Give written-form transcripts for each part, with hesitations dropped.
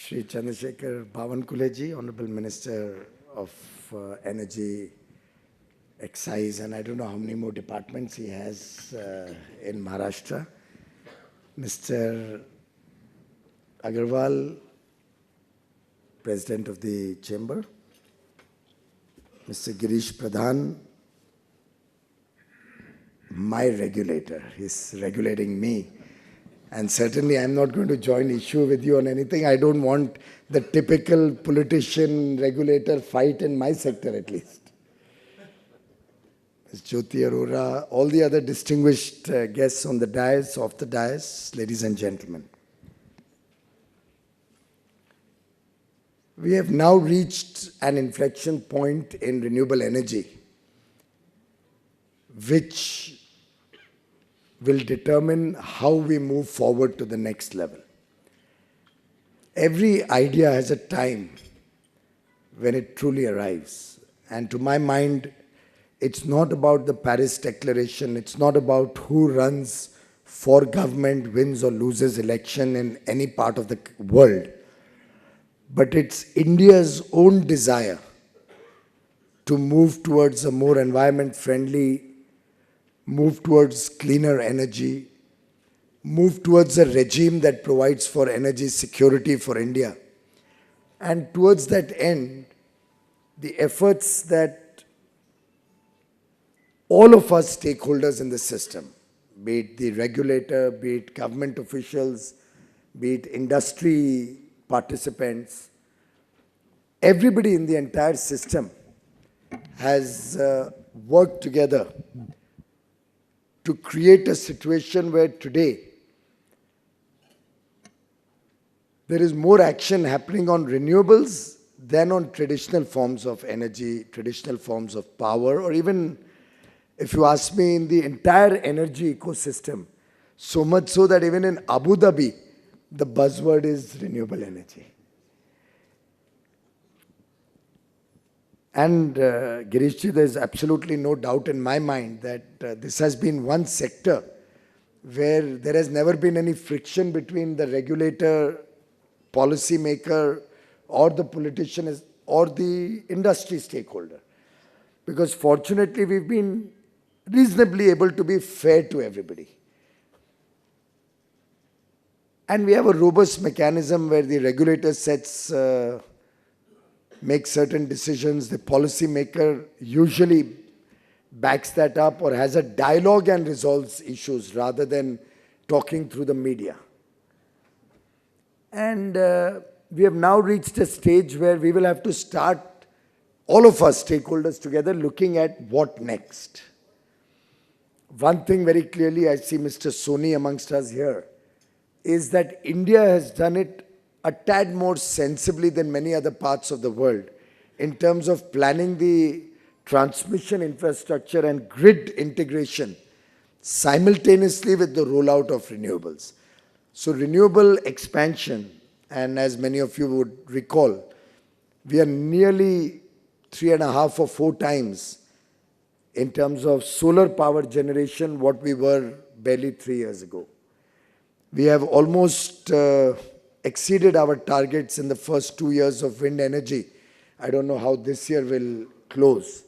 Shri Chandrasekhar Bhavankuleji, Honorable Minister of Energy, Excise, and I don't know how many more departments he has in Maharashtra. Mr. Agarwal, President of the Chamber. Mr. Girish Pradhan, my regulator. He's regulating me. And certainly I'm not going to join issue with you on anything. I don't want the typical politician-regulator fight in my sector at least. Ms. Jyoti Arora, all the other distinguished guests on the dais, off the dais, ladies and gentlemen. We have now reached an inflection point in renewable energy, which will determine how we move forward to the next level. Every idea has a time when it truly arrives. And to my mind, it's not about the Paris Declaration. It's not about who runs for government, wins or loses election in any part of the world. But it's India's own desire to move towards a more environment-friendly, move towards cleaner energy, move towards a regime that provides for energy security for India. And towards that end, the efforts that all of us stakeholders in the system, be it the regulator, be it government officials, be it industry participants, everybody in the entire system has worked together to create a situation where today there is more action happening on renewables than on traditional forms of energy, traditional forms of power, or even, if you ask me, in the entire energy ecosystem. So much so that even in Abu Dhabi, the buzzword is renewable energy. And Girishji, there's absolutely no doubt in my mind that this has been one sector where there has never been any friction between the regulator, policy maker, or the politician, or the industry stakeholder. Because fortunately, we've been reasonably able to be fair to everybody. And we have a robust mechanism where the regulator makes certain decisions, the policy maker usually backs that up or has a dialogue and resolves issues rather than talking through the media. And we have now reached a stage where we will have to start, all of us stakeholders together, looking at what next. One thing very clearly, I see Mr. Soni amongst us here, is that India has done it a tad more sensibly than many other parts of the world in terms of planning the transmission infrastructure and grid integration simultaneously with the rollout of renewables. So renewable expansion, and as many of you would recall, we are nearly 3.5 or 4 times in terms of solar power generation what we were barely 3 years ago. We have almost exceeded our targets in the first 2 years of wind energy. I don't know how this year will close.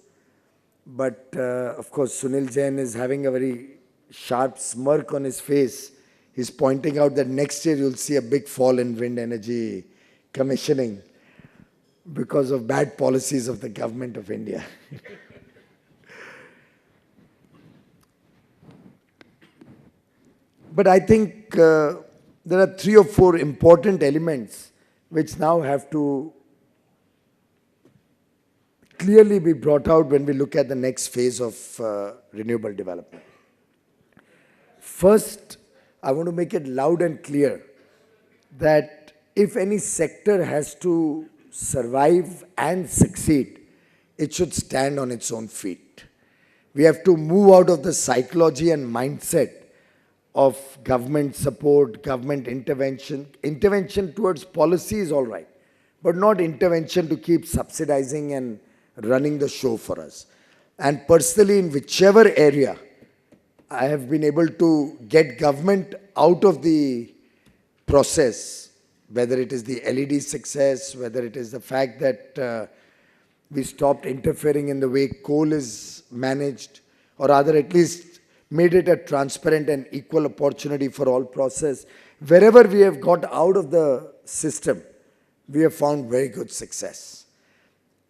But of course, Sunil Jain is having a very sharp smirk on his face. He's pointing out that next year you'll see a big fall in wind energy commissioning because of bad policies of the government of India. But I think there are 3 or 4 important elements which now have to clearly be brought out when we look at the next phase of renewable development. First, I want to make it loud and clear that if any sector has to survive and succeed, it should stand on its own feet. We have to move out of the psychology and mindset of government support, government intervention. Intervention towards policy is all right, but not intervention to keep subsidizing and running the show for us. And personally, in whichever area I have been able to get government out of the process, whether it is the LED success, whether it is the fact that we stopped interfering in the way coal is managed, or rather at least made it a transparent and equal opportunity for all process. Wherever we have got out of the system, we have found very good success.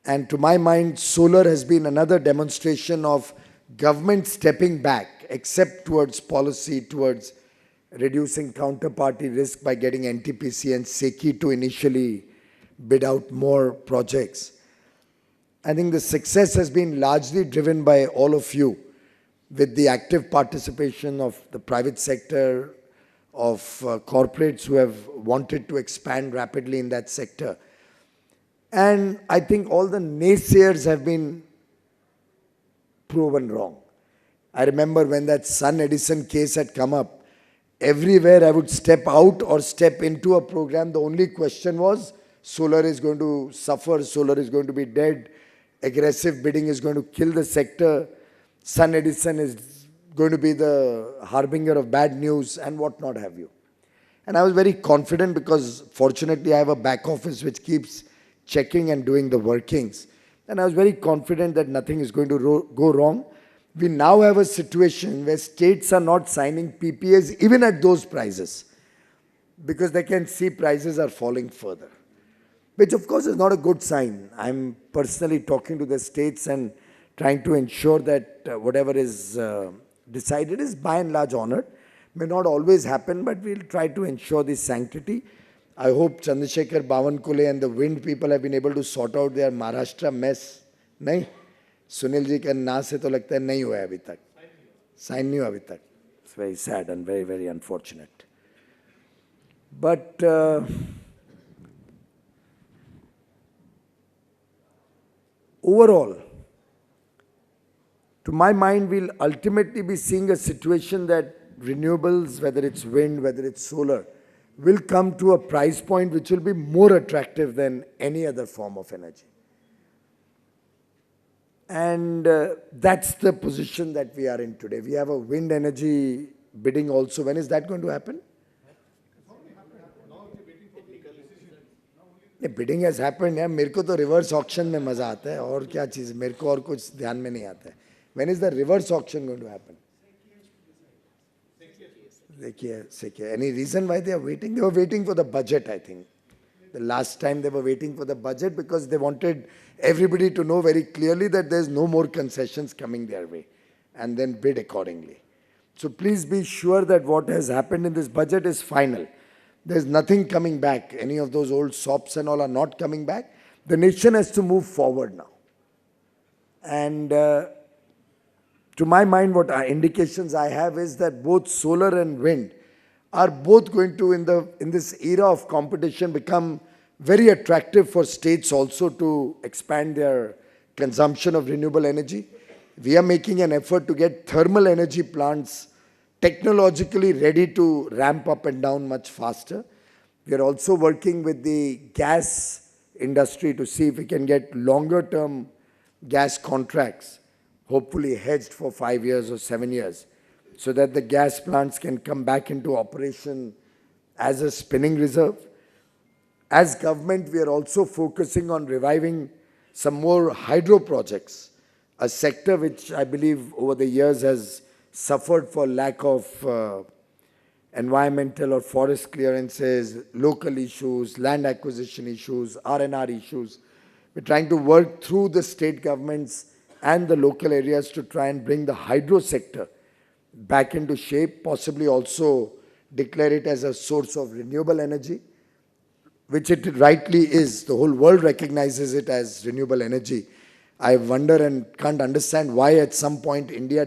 And to my mind, solar has been another demonstration of government stepping back, except towards policy, towards reducing counterparty risk by getting NTPC and SECI to initially bid out more projects. I think the success has been largely driven by all of you, with the active participation of the private sector, of corporates who have wanted to expand rapidly in that sector. And I think all the naysayers have been proven wrong. I remember when that Sun Edison case had come up, everywhere I would step out or step into a program, the only question was, solar is going to suffer, solar is going to be dead, aggressive bidding is going to kill the sector, Sun Edison is going to be the harbinger of bad news, and what not have you. And I was very confident because fortunately I have a back office which keeps checking and doing the workings. And I was very confident that nothing is going to go wrong. We now have a situation where states are not signing PPAs even at those prices, because they can see prices are falling further, which of course is not a good sign. I'm personally talking to the states and trying to ensure that whatever is decided is by and large honored. May not always happen, but we'll try to ensure the sanctity. I hope Chandrasekhar Bawankule and the wind people have been able to sort out their Maharashtra mess. Nahi? Sunil ji के ना से तो लगता है नहीं हुआ है अभी तक. Sign नहीं हुआ अभी तक. It's very sad and very, very unfortunate. But overall, to my mind, we'll ultimately be seeing a situation that renewables, whether it's wind, whether it's solar, will come to a price point which will be more attractive than any other form of energy. And that's the position that we are in today. We have a wind energy bidding also. When is that going to happen? The bidding has happened. Yeah, मेरे को तो reverse auction में मजा आता है और क्या चीज़ मेरे को और कुछ ध्यान में नहीं आता है. When is the reverse auction going to happen? देखिए, any reason why they are waiting? They were waiting for the budget, I think. The last time they were waiting for the budget because they wanted everybody to know very clearly that there's no more concessions coming their way, and then bid accordingly. So please be sure that what has happened in this budget is final. There's nothing coming back. Any of those old SOPs and all are not coming back. The nation has to move forward now. And to my mind, what indications I have is that both solar and wind are both going to, in this era of competition, become very attractive for states also to expand their consumption of renewable energy. We are making an effort to get thermal energy plants technologically ready to ramp up and down much faster. We are also working with the gas industry to see if we can get longer term gas contracts, hopefully hedged for 5 years or 7 years, so that the gas plants can come back into operation as a spinning reserve. As government, we are also focusing on reviving some more hydro projects, a sector which I believe over the years has suffered for lack of environmental or forest clearances, local issues, land acquisition issues, R&R issues. We're trying to work through the state governments and the local areas to try and bring the hydro sector back into shape, possibly also declare it as a source of renewable energy, which it rightly is. The whole world recognizes it as renewable energy. I wonder and can't understand why at some point India